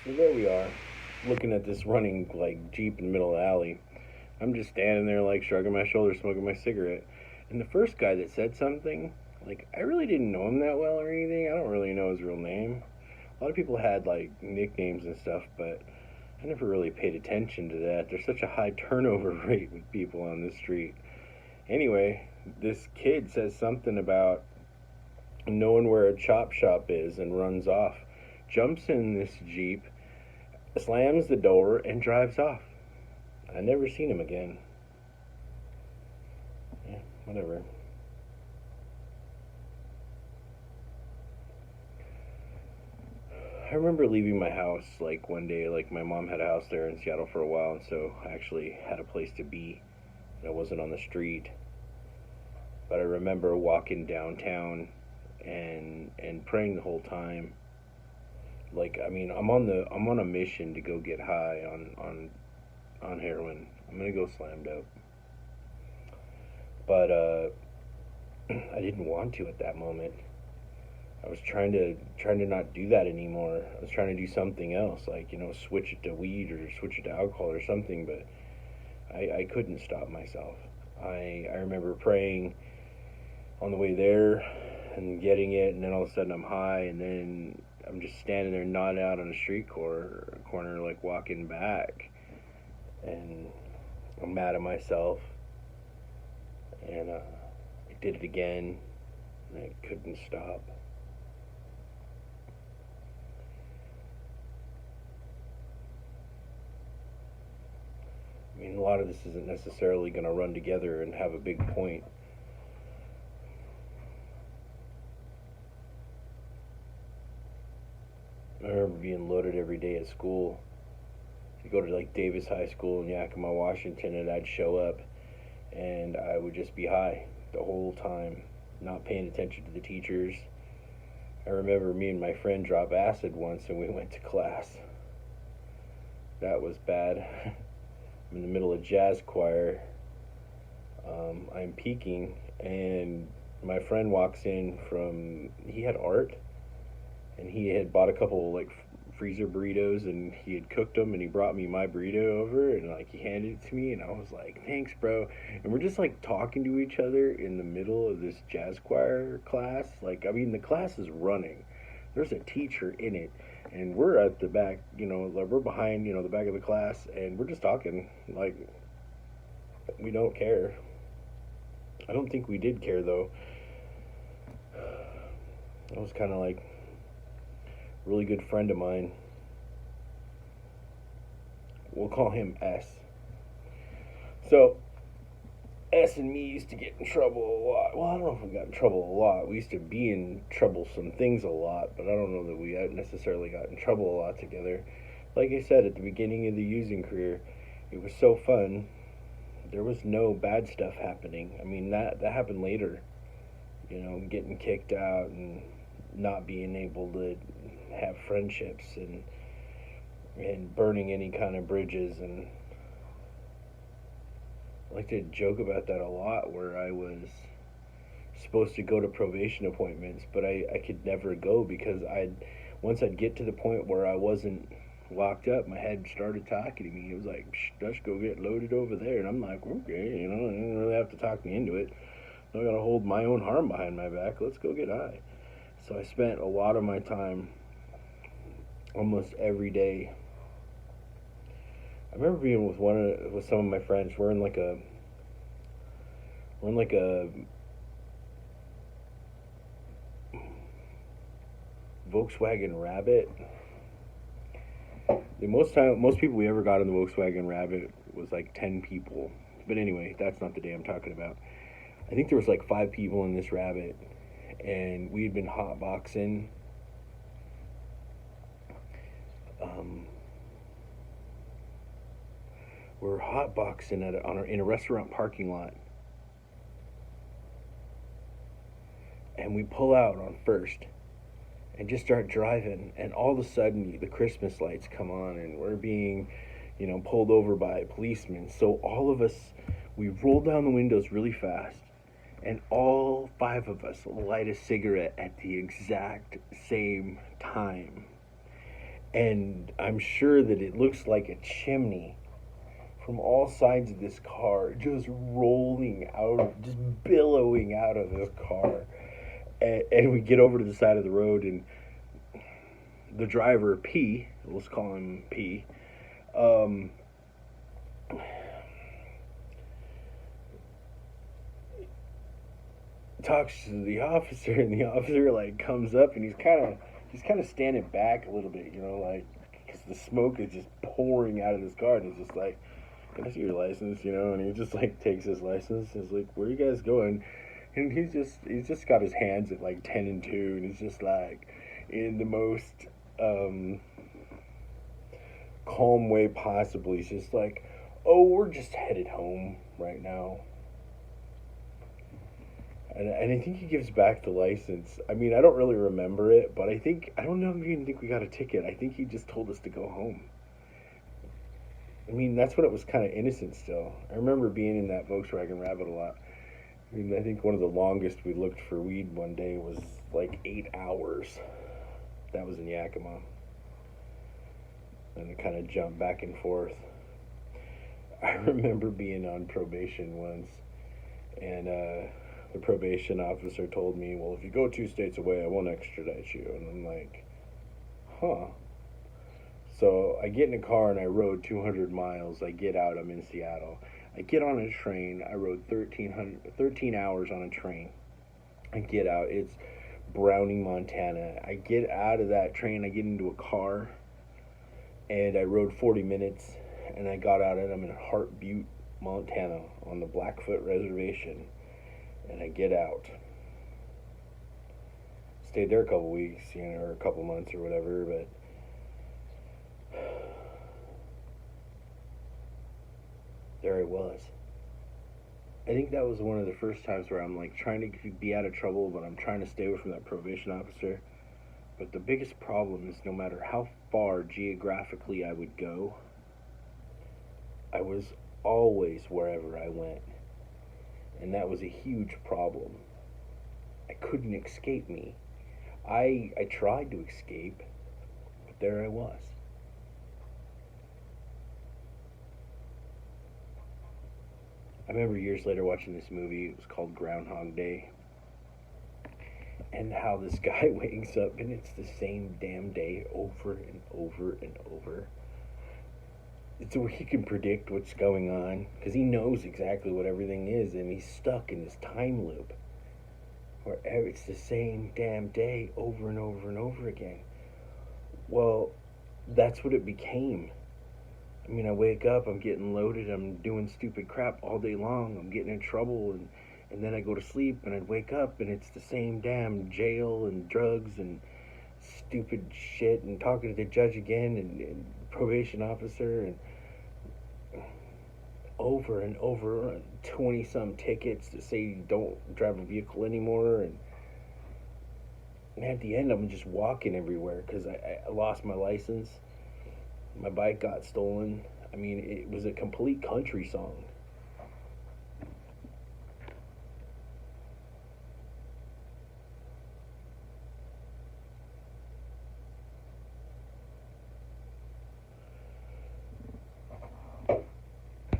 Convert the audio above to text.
So there we are, looking at this running like Jeep in the middle of the alley. I'm just standing there like shrugging my shoulders, smoking my cigarette. And the first guy that said something, like I really didn't know him that well or anything. I don't really know his real name. A lot of people had like nicknames and stuff, but I never really paid attention to that. There's such a high turnover rate with people on the street. Anyway, this kid says something about knowing where a chop shop is and runs off. Jumps in this Jeep, slams the door, and drives off. I never seen him again. Yeah, whatever. I remember leaving my house like one day, like my mom had a house there in Seattle for a while, and so I actually had a place to be. And I wasn't on the street, but I remember walking downtown and praying the whole time. Like I mean, I'm on a mission to go get high on heroin. I'm gonna go slam dope, but I didn't want to at that moment. I was trying to not do that anymore. I was trying to do something else, like switch it to weed or switch it to alcohol or something. But I couldn't stop myself. I remember praying on the way there and getting it, and then all of a sudden I'm high, and then I'm just standing there nodding out on a street corner, like walking back, and I'm mad at myself, and I did it again, and I couldn't stop. I mean, a lot of this isn't necessarily going to run together and have a big point. I remember being loaded every day at school. To go to like Davis High School in Yakima, Washington, and I'd show up and I would just be high the whole time, not paying attention to the teachers. I remember me and my friend drop acid once and we went to class. That was bad. I'm in the middle of jazz choir. I'm peaking, and my friend walks in from. He had art, and he had bought a couple like freezer burritos, and he had cooked them, and he brought me my burrito over, and like he handed it to me, and I was like, "Thanks, bro." And we're just like talking to each other in the middle of this jazz choir class. Like, I mean, the class is running. There's a teacher in it, and we're at the back. Like we're behind. The back of the class, and we're just talking. Like we don't care. I don't think we did care though. That was kind of like a really good friend of mine. We'll call him S. So S and me used to get in trouble a lot. Well, I don't know if we got in trouble a lot. We used to be in troublesome things a lot, but I don't know that we necessarily got in trouble a lot together. Like I said at the beginning of the using career, it was so fun. There was no bad stuff happening. I mean, that happened later. Getting kicked out and not being able to have friendships and burning any kind of bridges. And I like to joke about that a lot, where I was supposed to go to probation appointments, but I could never go because once I'd get to the point where I wasn't locked up, my head started talking to me. It was like, let's go get loaded over there. And I'm like, okay, I didn't really have to talk me into it. I gotta hold my own harm behind my back. Let's go get high. So I spent a lot of my time, almost every day. I remember being with some of my friends. We're in like a Volkswagen Rabbit. Most people we ever got in the Volkswagen Rabbit was like 10 people. But anyway, that's not the day I'm talking about. I think there was like 5 people in this Rabbit, and we had been hotboxing. Um, we were hotboxing in a restaurant parking lot, and we pull out on First and just start driving, and all of a sudden the Christmas lights come on, and we're being, pulled over by policemen. So all of us, we roll down the windows really fast, and all 5 of us light a cigarette at the exact same time. And I'm sure that it looks like a chimney from all sides of this car, just rolling out, just billowing out of this car. And we get over to the side of the road, and the driver, P, let's call him P, um, talks to the officer, and the officer like comes up, and he's kind of standing back a little bit, like because the smoke is just pouring out of his car, and he's just like, "Can I see your license?" And he just like takes his license. He's like, "Where are you guys going?" And he's just got his hands at like 10 and 2, and he's just like in the most um, calm way possible. He's just like, "Oh, we're just headed home right now." And I think he gives back the license. I mean, I don't really remember it, but I don't know if you even think we got a ticket. I think he just told us to go home. I mean, that's when it was kind of innocent still. I remember being in that Volkswagen Rabbit a lot. I mean, I think one of the longest we looked for weed one day was like 8 hours. That was in Yakima. And it kind of jumped back and forth. I remember being on probation once, and the probation officer told me, "Well, if you go 2 states away, I won't extradite you." And I'm like, huh. So I get in a car and I rode 200 miles. I get out, I'm in Seattle. I get on a train. I rode 13 hours on a train. I get out. It's Browning, Montana. I get out of that train. I get into a car, and I rode 40 minutes, and I got out, and I'm in Heart Butte, Montana, on the Blackfoot Reservation. And I get out. Stayed there a couple weeks, or a couple months or whatever, but there I was. I think that was one of the first times where I'm like trying to be out of trouble, but I'm trying to stay away from that probation officer. But the biggest problem is no matter how far geographically I would go, I was always wherever I went. And that was a huge problem. I couldn't escape me. I tried to escape, but there I was. I remember years later watching this movie. It was called Groundhog Day. And how this guy wakes up and it's the same damn day over and over and over. It's where he can predict what's going on because he knows exactly what everything is, and he's stuck in this time loop where it's the same damn day over and over and over again. Well, that's what it became. I mean, I wake up, I'm getting loaded, I'm doing stupid crap all day long, I'm getting in trouble, and then I go to sleep, and I'd wake up, and it's the same damn jail and drugs and stupid shit, and talking to the judge again, and probation officer, and over and over, 20 some tickets to say you don't drive a vehicle anymore, and at the end, I'm just walking everywhere because I lost my license. My bike got stolen. I mean, it was a complete country song.